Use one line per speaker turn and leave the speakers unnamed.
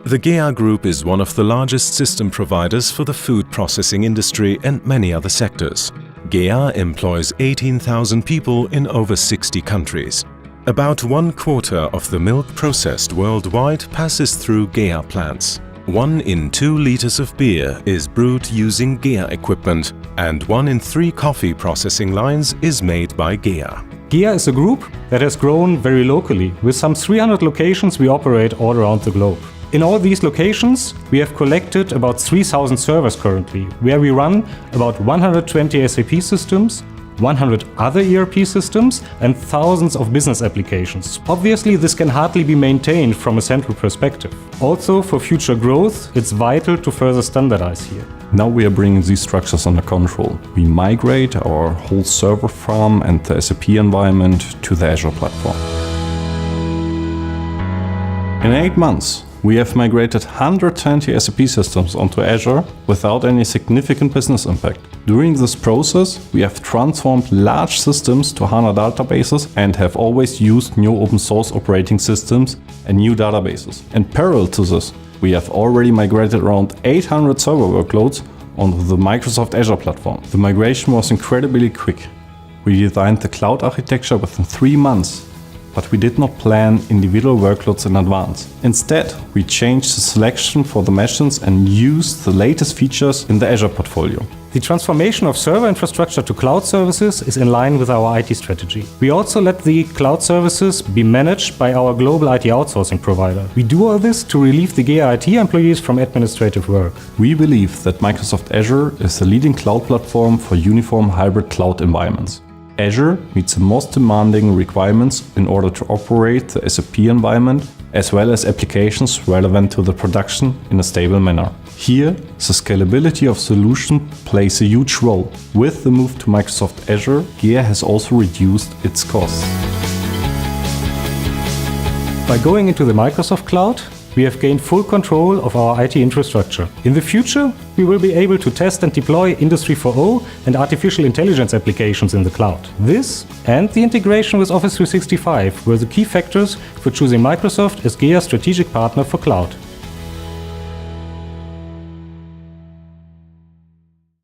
The GEA Group is one of the largest system providers for the food processing industry and many other sectors. GEA employs 18,000 people in over 60 countries. About 1/4 of the milk processed worldwide passes through GEA plants. 1 in 2 liters of beer is brewed using GEA equipment, and 1 in 3 coffee processing lines is made by GEA.
GEA is a group that has grown very locally. With some 300 locations we operate all around the globe. In all these locations, we have collected about 3,000 servers currently, where we run about 120 SAP systems, 100 other ERP systems, and thousands of business applications. Obviously, this can hardly be maintained from a central perspective. Also, for future growth, it's vital to further standardize here.
Now we are bringing these structures under control. We migrate our whole server farm and the SAP environment to the Azure platform. In 8 months, we have migrated 120 SAP systems onto Azure without any significant business impact. During this process, we have transformed large systems to HANA databases and have always used new open source operating systems and new databases. In parallel to this, we have already migrated around 800 server workloads onto the Microsoft Azure platform. The migration was incredibly quick. We designed the cloud architecture within 3 months. But we did not plan individual workloads in advance. Instead, we changed the selection for the machines and used the latest features in the Azure portfolio.
The transformation of server infrastructure to cloud services is in line with our IT strategy. We also let the cloud services be managed by our global IT outsourcing provider. We do all this to relieve the GEA IT employees from administrative work.
We believe that Microsoft Azure is the leading cloud platform for uniform hybrid cloud environments. Azure meets the most demanding requirements in order to operate the SAP environment as well as applications relevant to the production in a stable manner. Here, the scalability of solution plays a huge role. With the move to Microsoft Azure, GEA has also reduced its costs.
By going into the Microsoft Cloud, we have gained full control of our IT infrastructure. In the future, we will be able to test and deploy Industry 4.0 and artificial intelligence applications in the cloud. This and the integration with Office 365 were the key factors for choosing Microsoft as GEA's strategic partner for cloud.